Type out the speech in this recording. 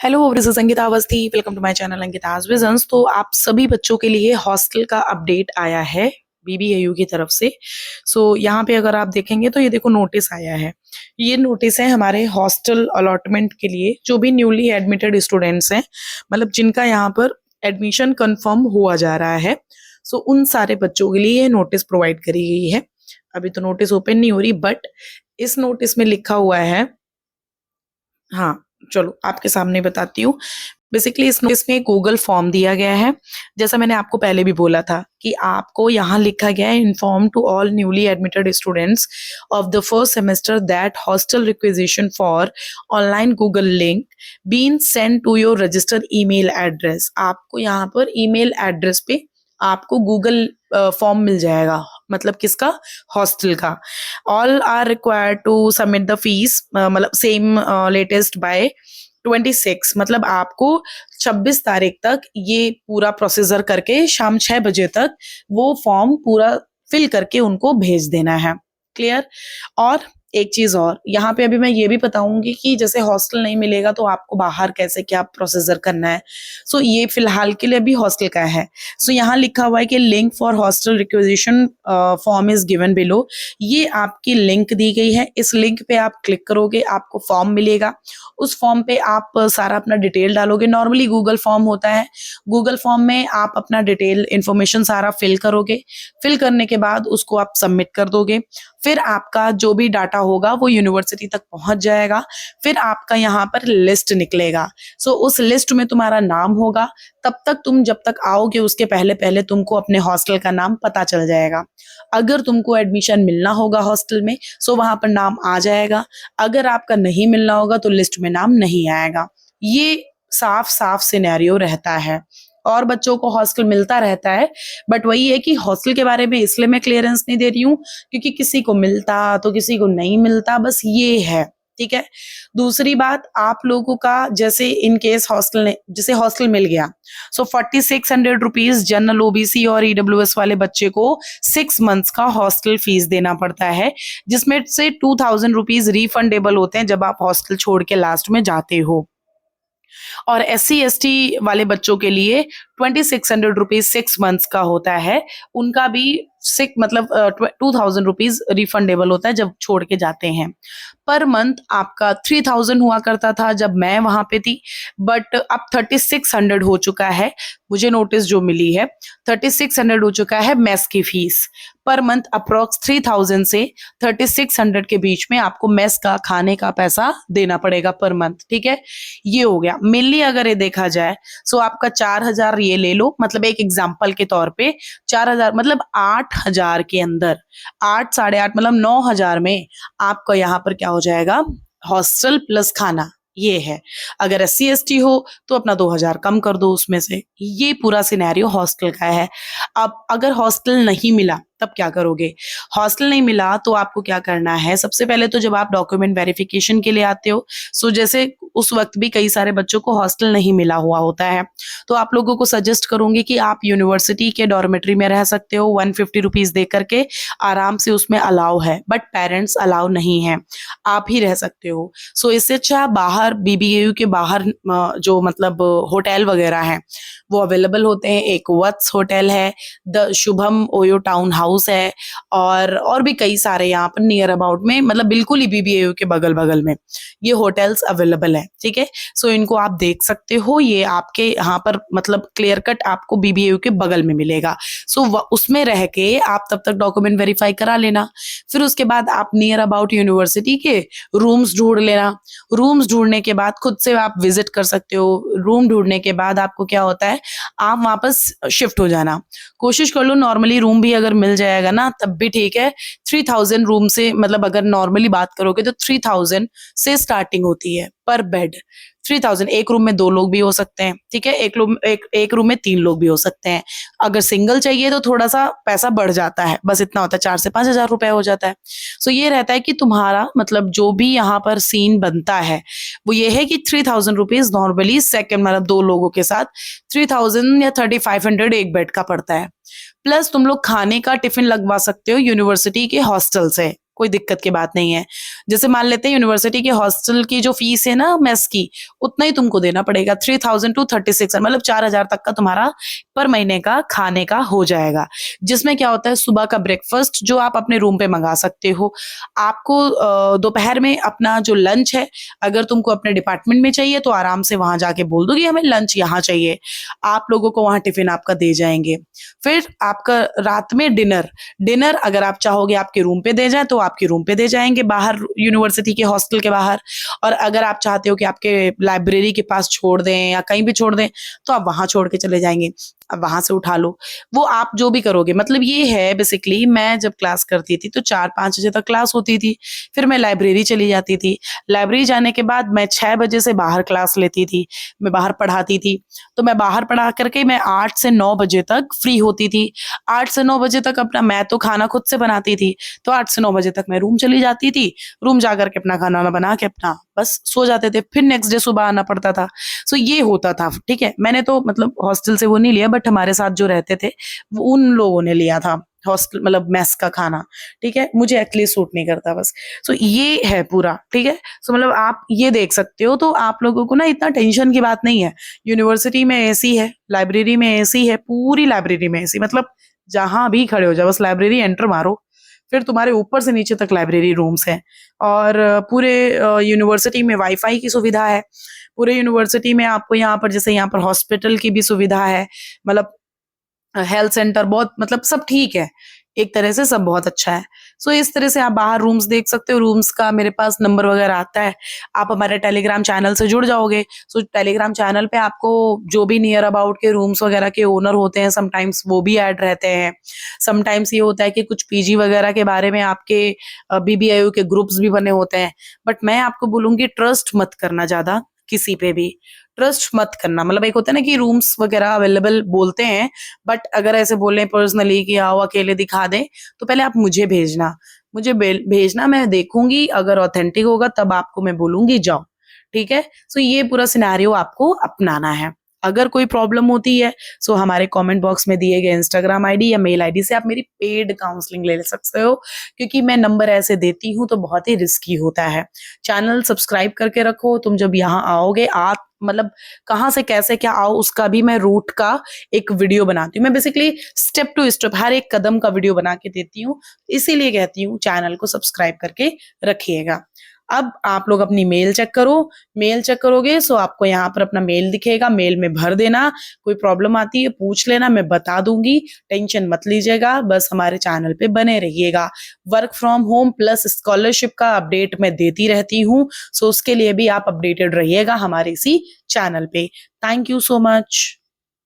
Hello, this is Ankita Awasthi. Welcome to my channel Ankita's visions. तो आप सभी बच्चों के लिए हॉस्टल का अपडेट आया है बीबीएयू की तरफ से। यहाँ पे अगर आप देखेंगे तो ये देखो नोटिस आया है। ये नोटिस है हमारे हॉस्टल अलॉटमेंट के लिए, जो भी न्यूली एडमिटेड स्टूडेंट्स हैं, मतलब जिनका यहाँ पर एडमिशन कंफर्म हुआ जा रहा है। उन सारे बच्चों के लिए ये नोटिस प्रोवाइड करी गई है। अभी तो नोटिस ओपन नहीं हो रही, बट इस नोटिस में लिखा हुआ है, हाँ चलो आपके सामने बताती हूँ। बेसिकली इस नोटिस में गूगल फॉर्म दिया गया है। जैसा मैंने आपको पहले भी बोला था कि आपको यहाँ लिखा गया है, inform to all newly admitted students of the first semester that hostel requisition for online Google link been send to your registered email address. आपको यहाँ पर ईमेल एड्रेस पे आपको गूगल फॉर्म मिल जाएगा, मतलब किसका, हॉस्टल का। All are required to submit the fees, मतलब सेम लेटेस्ट बाय 26, मतलब आपको 26 तारीख तक ये पूरा प्रोसीजर करके शाम 6 बजे तक वो फॉर्म पूरा फिल करके उनको भेज देना है। क्लियर। और एक चीज और यहाँ पे अभी मैं ये भी बताऊंगी कि जैसे हॉस्टल नहीं मिलेगा तो आपको बाहर कैसे क्या प्रोसीजर करना है। ये फिलहाल के लिए अभी हॉस्टल का है। यहाँ लिखा हुआ है कि link for hostel requisition form is given below. ये आपकी लिंक दी गई है, इस लिंक पे आप क्लिक करोगे, आपको फॉर्म मिलेगा। उस फॉर्म पे आप सारा अपना डिटेल डालोगे। नॉर्मली गूगल फॉर्म होता है, गूगल फॉर्म में आप अपना डिटेल इंफॉर्मेशन सारा फिल करोगे। फिल करने के बाद उसको आप सबमिट कर दोगे। फिर आपका जो भी डाटा होगा वो यूनिवर्सिटी तक पहुंच जाएगा। फिर आपका यहाँ पर लिस्ट निकलेगा। उस लिस्ट में तुम्हारा नाम होगा। तब तक तुम जब तक आओगे उसके पहले पहले तुमको अपने हॉस्टल का नाम पता चल जाएगा। अगर तुमको एडमिशन मिलना होगा हॉस्टल में वहां पर नाम आ जाएगा। अगर आपका नहीं मिलना होगा तो लिस्ट में नाम नहीं आएगा। ये साफ साफ सिनेरियो रहता है और बच्चों को हॉस्टल मिलता रहता है। बट वही है कि हॉस्टल के बारे में इसलिए मैं क्लियरेंस नहीं दे रही हूँ क्योंकि किसी को मिलता तो किसी को नहीं मिलता, बस ये है। ठीक है। दूसरी बात, आप लोगों का जैसे इन केस जैसे हॉस्टल मिल गया 4600 रुपीज जनरल ओबीसी और ईडब्ल्यूएस वाले बच्चे को 6 मंथ्स का हॉस्टल फीस देना पड़ता है, जिसमें से 2000 रुपीज रिफंडेबल होते हैं जब आप हॉस्टल छोड़ के लास्ट में जाते हो। और SC ST वाले बच्चों के लिए 2600 रुपीज 6 मंथ्स का होता है। उनका भी 2000 रुपीज रिफंडेबल होता है जब छोड़ के जाते हैं। पर मंथ आपका 3000 हुआ करता था जब मैं वहां पे थी, बट अब 3600 हो चुका है। मुझे नोटिस जो मिली है 3600 हो चुका है मेस की फीस। पर मंथ अप्रोक्स 3000 से 3600 के बीच में आपको मेस का खाने का पैसा देना पड़ेगा पर मंथ। ठीक है, ये हो गया। मेनली अगर ये देखा जाए आपका 4000 ये ले लो, मतलब एक एग्जाम्पल के तौर पे 4000 मतलब 8000 के अंदर 8 साढ़े 8 मतलब 9000 में आपका यहाँ पर क्या हो जाएगा, हॉस्टल प्लस खाना। ये है। अगर SC ST हो तो अपना 2000 कम कर दो उसमें से। ये पूरा सिनेरियो हॉस्टल का है। अब अगर हॉस्टल नहीं मिला तब क्या करोगे? हॉस्टल नहीं मिला तो आपको क्या करना है, सबसे पहले तो जब आप डॉक्यूमेंट वेरिफिकेशन के लिए आते हो, जैसे उस वक्त भी कई सारे बच्चों को हॉस्टल नहीं मिला हुआ होता है, तो आप लोगों को सजेस्ट करूंगी कि आप यूनिवर्सिटी के डॉर्मेट्री में रह सकते हो। 150 रुपीज दे करके आराम से उसमें अलाउ है, बट पेरेंट्स अलाउ नहीं है, आप ही रह सकते हो। इससे अच्छा बाहर BBAU के बाहर जो मतलब होटल वगैरह हैं वो अवेलेबल होते हैं। एक वत्स होटल है, the Shubham OYO town house है, और भी कई सारे यहाँ पर नियर अबाउट में, मतलब बिल्कुल ही BBAU के बगल बगल में ये होटल्स अवेलेबल है। ठीक है, इनको आप देख सकते हो। ये आपके यहाँ पर मतलब क्लियर कट आपको BBAU के बगल में मिलेगा। उसमें रह के आप तब तक डॉक्यूमेंट वेरीफाई करा लेना। फिर उसके बाद आप नियर अबाउट यूनिवर्सिटी के रूम्स ढूंढ लेना। रूम्स ढूंढने के बाद खुद से आप विजिट कर सकते हो। रूम ढूंढने के बाद आपको क्या होता है, आप वापस शिफ्ट हो जाना। कोशिश कर लो नॉर्मली रूम भी अगर मिल जाएगा ना तब भी ठीक है। 3000 रूम से, मतलब अगर नॉर्मली बात करोगे तो 3000 से स्टार्टिंग होती है पर बेड। 3000, एक रूम में 2 लोग भी हो सकते हैं। ठीक है, एक रूम में 3 लोग भी हो सकते हैं। अगर सिंगल चाहिए तो थोड़ा सा पैसा बढ़ जाता है, बस इतना होता है, 4 से 5000 रुपए हो जाता है। ये रहता है कि तुम्हारा मतलब जो भी यहाँ पर सीन बनता है वो ये है कि 3000 रुपीज नॉर्मली सेकंड, मतलब 2 लोगों के साथ 3000 या 3500 एक बेड का पड़ता है। प्लस तुम लोग खाने का टिफिन लगवा सकते हो यूनिवर्सिटी के हॉस्टल से। कोई दिक्कत की बात नहीं है। जैसे मान लेते हैं यूनिवर्सिटी के हॉस्टल की जो फीस है ना मेस की, उतना ही तुमको देना पड़ेगा, 3000 टू 36, मतलब 4000 तक का तुम्हारा पर महीने का खाने का हो जाएगा। जिसमें क्या होता है, सुबह का ब्रेकफास्ट जो आप अपने रूम पे मंगा सकते हो। आपको दोपहर में अपना जो लंच है, अगर तुमको अपने डिपार्टमेंट में चाहिए तो आराम से वहां जाके बोल दो कि हमें लंच यहाँ चाहिए, आप लोगों को वहां टिफिन आपका दे जाएंगे। फिर आपका रात में डिनर, डिनर अगर आप चाहोगे आपके रूम पे दे जाए तो आपके रूम पे दे जाएंगे, बाहर यूनिवर्सिटी के हॉस्टल के बाहर। और अगर आप चाहते हो कि आपके लाइब्रेरी के पास छोड़ दें या कहीं भी छोड़ दें, तो आप वहां छोड़ के चले जाएंगे, अब वहां से उठा लो। वो आप जो भी करोगे, मतलब ये है बेसिकली। मैं जब क्लास करती थी तो 4-5 बजे तक क्लास होती थी, फिर मैं लाइब्रेरी चली जाती थी। लाइब्रेरी जाने के बाद मैं 6 बजे से बाहर क्लास लेती थी, मैं बाहर पढ़ाती थी। तो मैं बाहर पढ़ा करके मैं 8 से 9 बजे तक फ्री होती थी। 8 से 9 बजे तक अपना, मैं तो खाना खुद से बनाती थी, तो 8 से 9 बजे तक मैं रूम चली जाती थी। रूम जाकर के अपना खाना वाना बना के अपना बस सो जाते थे, फिर नेक्स्ट डे सुबह आना पड़ता था। सो ये होता था, ठीक है। मैंने तो मतलब हॉस्टल से वो नहीं लिया, बट हमारे साथ जो रहते थे वो उन लोगों ने लिया था हॉस्टल, मतलब मेस का खाना, ठीक है। मुझे एक्चुअली सूट नहीं करता बस। सो ये है पूरा, ठीक है। सो मतलब आप ये देख सकते हो, तो आप लोगों को ना इतना टेंशन की बात नहीं है। यूनिवर्सिटी में एसी है, लाइब्रेरी में एसी है, पूरी लाइब्रेरी में एसी, मतलब जहां भी खड़े हो जाओ बस लाइब्रेरी एंटर मारो, फिर तुम्हारे ऊपर से नीचे तक लाइब्रेरी रूम्स हैं। और पूरे यूनिवर्सिटी में वाईफाई की सुविधा है। पूरे यूनिवर्सिटी में आपको यहाँ पर, जैसे यहाँ पर हॉस्पिटल की भी सुविधा है, मतलब हेल्थ सेंटर, बहुत मतलब सब ठीक है, एक तरह से सब बहुत अच्छा है। सो इस तरह से आप बाहर रूम्स देख सकते हो। रूम्स का मेरे पास नंबर वगैरह आता है, आप हमारे टेलीग्राम चैनल से जुड़ जाओगे। सो टेलीग्राम चैनल पे आपको जो भी नियर अबाउट के रूम्स वगैरह के ओनर होते हैं, समटाइम्स वो भी ऐड रहते हैं। समटाइम्स ये होता है कि कुछ पीजी वगैरह के बारे में आपके बीबीआईयू के ग्रुप्स भी बने होते हैं। बट मैं आपको बोलूंगी ट्रस्ट मत करना ज्यादा किसी पे भी, ट्रस्ट मत करना। मतलब एक होता है ना कि रूम्स वगैरह अवेलेबल बोलते हैं, बट अगर ऐसे बोले पर्सनली कि आओ अकेले दिखा दें, तो पहले आप मुझे भेजना, मुझे भेजना, मैं देखूंगी, अगर ऑथेंटिक होगा तब आपको मैं बोलूंगी जाओ, ठीक है। सो ये पूरा सिनेरियो आपको अपनाना है। अगर कोई प्रॉब्लम होती है, सो हमारे कमेंट बॉक्स में दिए गए इंस्टाग्राम आईडी या मेल आईडी से आप मेरी पेड काउंसलिंग ले सकते हो, क्योंकि मैं नंबर ऐसे देती हूँ तो बहुत ही रिस्की होता है। चैनल सब्सक्राइब करके रखो, तुम जब यहाँ आओगे, आप मतलब कहाँ से कैसे क्या आओ उसका भी मैं रूट का एक वीडियो बनाती हूँ। मैं बेसिकली स्टेप टू स्टेप हर एक कदम का वीडियो बना के देती हूँ, इसीलिए कहती हूँ चैनल को सब्सक्राइब करके रखिएगा। अब आप लोग अपनी मेल चेक करो, मेल चेक करोगे सो आपको यहाँ पर अपना मेल दिखेगा, मेल में भर देना। कोई प्रॉब्लम आती है पूछ लेना, मैं बता दूंगी, टेंशन मत लीजिएगा, बस हमारे चैनल पे बने रहिएगा। Work from home plus scholarship का अपडेट मैं देती रहती हूँ, सो उसके लिए भी आप अपडेटेड रहिएगा हमारे इसी चैनल पे। Thank you so much.